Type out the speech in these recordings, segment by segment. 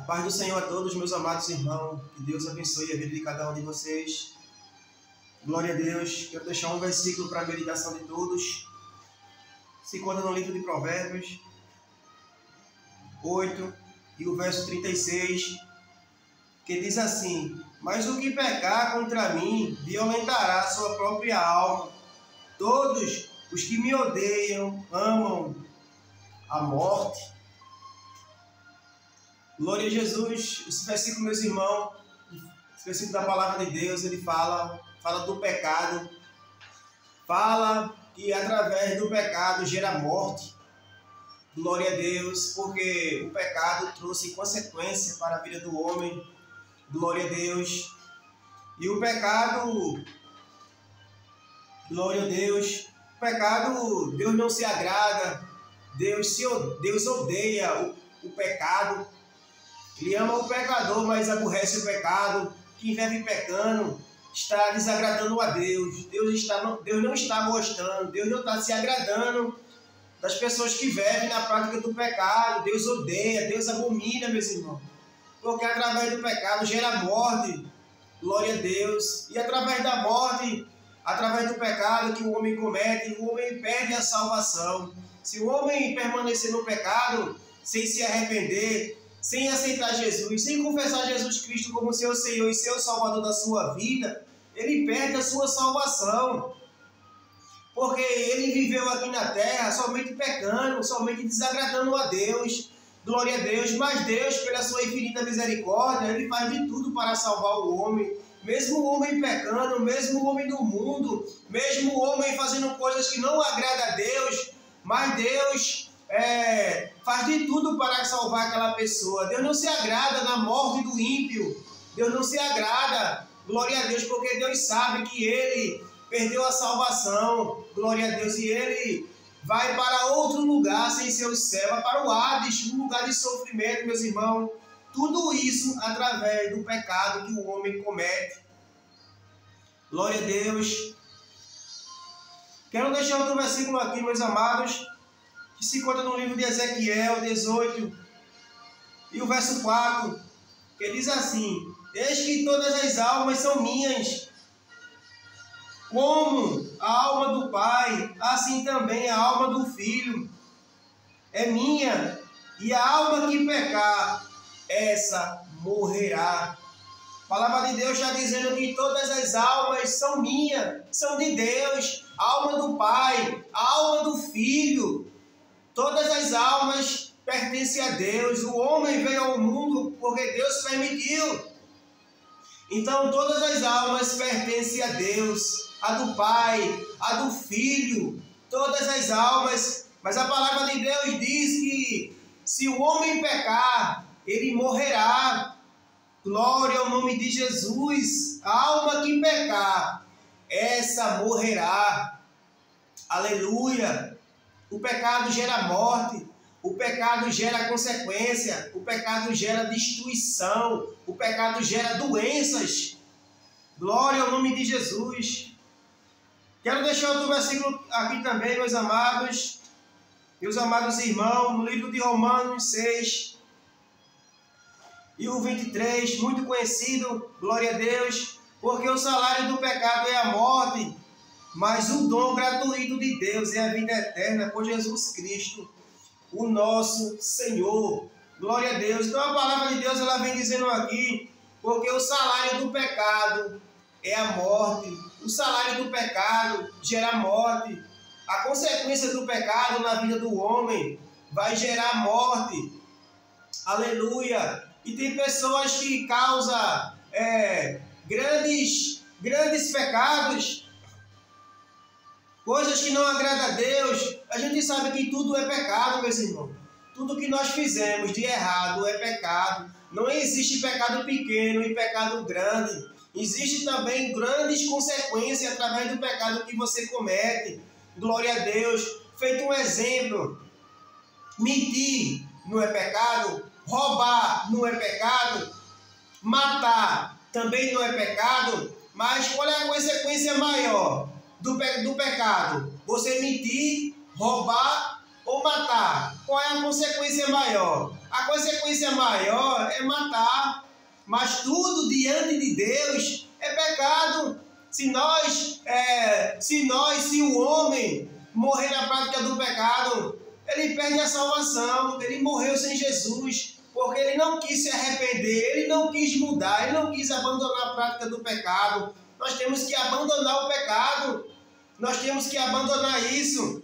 A paz do Senhor a todos, meus amados irmãos. Que Deus abençoe a vida de cada um de vocês. Glória a Deus. Quero deixar um versículo para a meditação de todos. Se encontra no livro de Provérbios 8 e o verso 36, que diz assim: mas o que pecar contra mim violentará sua própria alma. Todos os que me odeiam amam a morte. Glória a Jesus. Esse versículo, meus irmãos, esse versículo da palavra de Deus, ele fala do pecado. Fala que através do pecado gera morte. Glória a Deus, porque o pecado trouxe consequência para a vida do homem. Glória a Deus. E o pecado, glória a Deus, o pecado, Deus não se agrada. Deus odeia o pecado. Ele ama o pecador, mas aborrece o pecado. Quem vive pecando está desagradando a Deus. Deus não está gostando, Deus não está se agradando das pessoas que vivem na prática do pecado. Deus odeia, Deus abomina, meus irmãos. Porque através do pecado gera morte. Glória a Deus. E através da morte, através do pecado que o homem comete, o homem perde a salvação. Se o homem permanecer no pecado, sem se arrepender, sem aceitar Jesus, sem confessar Jesus Cristo como seu Senhor e seu Salvador da sua vida, ele perde a sua salvação. Porque ele viveu aqui na terra somente pecando, somente desagradando a Deus. Glória a Deus. Mas Deus, pela sua infinita misericórdia, ele faz de tudo para salvar o homem. Mesmo o homem pecando, mesmo o homem do mundo, mesmo o homem fazendo coisas que não agradam a Deus, mas Deus faz de tudo para salvar aquela pessoa. Deus não se agrada na morte do ímpio. Deus não se agrada. Glória a Deus, porque Deus sabe que ele perdeu a salvação. Glória a Deus. E ele vai para outro lugar sem ser o céu, vai para o Hades, um lugar de sofrimento, meus irmãos. Tudo isso através do pecado que o homem comete. Glória a Deus. Quero deixar outro versículo aqui, meus amados, que se encontra no livro de Ezequiel 18 e o verso 4, que diz assim: eis que todas as almas são minhas, como a alma do Pai, assim também a alma do Filho é minha, e a alma que pecar, essa morrerá. A palavra de Deus está dizendo que todas as almas são minhas, são de Deus. A alma do Pai, a alma do Filho, todas as almas pertencem a Deus. O homem veio ao mundo porque Deus permitiu. Então todas as almas pertencem a Deus. A do Pai, a do Filho, todas as almas. Mas a palavra de Deus diz que se o homem pecar, ele morrerá. Glória ao nome de Jesus. A alma que pecar, essa morrerá. Aleluia. O pecado gera morte. O pecado gera consequência. O pecado gera destruição. O pecado gera doenças. Glória ao nome de Jesus. Quero deixar outro versículo aqui também, meus amados irmãos, no livro de Romanos 6 e o 23, muito conhecido, glória a Deus, porque o salário do pecado é a morte, mas o dom gratuito de Deus é a vida eterna por Jesus Cristo, o nosso Senhor. Glória a Deus. Então a palavra de Deus ela vem dizendo aqui, porque o salário do pecado é a morte. O salário do pecado gera morte. A consequência do pecado na vida do homem vai gerar morte. Aleluia. E tem pessoas que causam grandes pecados, coisas que não agradam a Deus. A gente sabe que tudo é pecado, meus irmãos. Tudo que nós fizemos de errado é pecado. Não existe pecado pequeno e pecado grande. Existe também grandes consequências através do pecado que você comete. Glória a Deus. Feito um exemplo, mentir não é pecado, roubar não é pecado, matar também não é pecado, mas qual é a consequência maior do pecado? Você mentir, roubar ou matar? Qual é a consequência maior? A consequência maior é matar. Mas tudo diante de Deus é pecado. Se o homem morrer na prática do pecado, ele perde a salvação. Ele morreu sem Jesus, porque ele não quis se arrepender, ele não quis mudar, ele não quis abandonar a prática do pecado. Nós temos que abandonar o pecado. Nós temos que abandonar isso.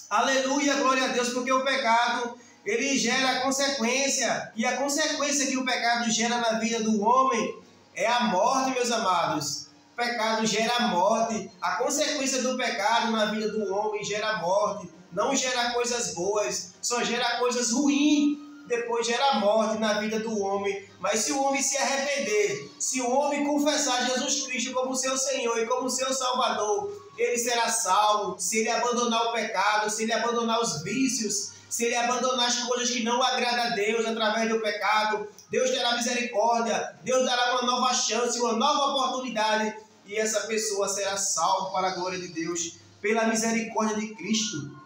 Aleluia, glória a Deus, porque o pecado, ele gera consequência. E a consequência que o pecado gera na vida do homem é a morte, meus amados. O pecado gera morte. A consequência do pecado na vida do homem gera morte. Não gera coisas boas, só gera coisas ruins. Depois gera morte na vida do homem. Mas se o homem se arrepender, se o homem confessar Jesus Cristo como seu Senhor e como seu Salvador, ele será salvo. Se ele abandonar o pecado, se ele abandonar os vícios, se ele abandonar as coisas que não agradam a Deus através do pecado, Deus terá misericórdia, Deus dará uma nova chance, uma nova oportunidade, e essa pessoa será salva para a glória de Deus, pela misericórdia de Cristo.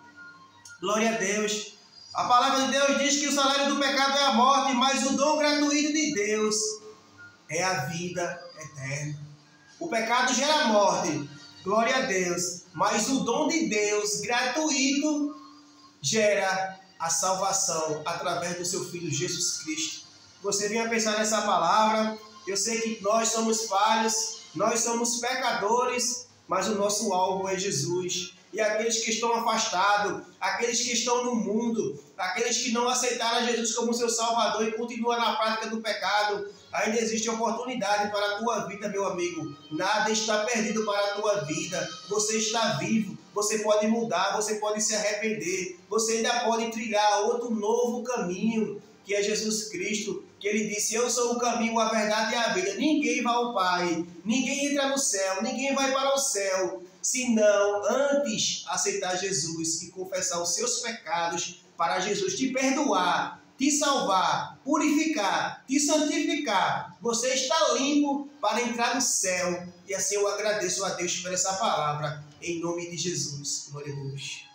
Glória a Deus. A palavra de Deus diz que o salário do pecado é a morte, mas o dom gratuito de Deus é a vida eterna. O pecado gera morte, glória a Deus, mas o dom de Deus gratuito gera a salvação através do seu Filho Jesus Cristo. Você vinha pensar nessa palavra. Eu sei que nós somos falhos, nós somos pecadores, mas o nosso alvo é Jesus. E aqueles que estão afastados, aqueles que estão no mundo, aqueles que não aceitaram Jesus como seu Salvador e continuam na prática do pecado, ainda existe oportunidade para a tua vida, meu amigo. Nada está perdido para a tua vida. Você está vivo, você pode mudar, você pode se arrepender, você ainda pode trilhar outro novo caminho, que é Jesus Cristo, que ele disse: eu sou o caminho, a verdade e a vida. Ninguém vai ao Pai, ninguém entra no céu, ninguém vai para o céu, se não antes aceitar Jesus e confessar os seus pecados para Jesus te perdoar, te salvar, purificar, te santificar. Você está limpo para entrar no céu. E assim eu agradeço a Deus por essa palavra, em nome de Jesus. Glória a Deus.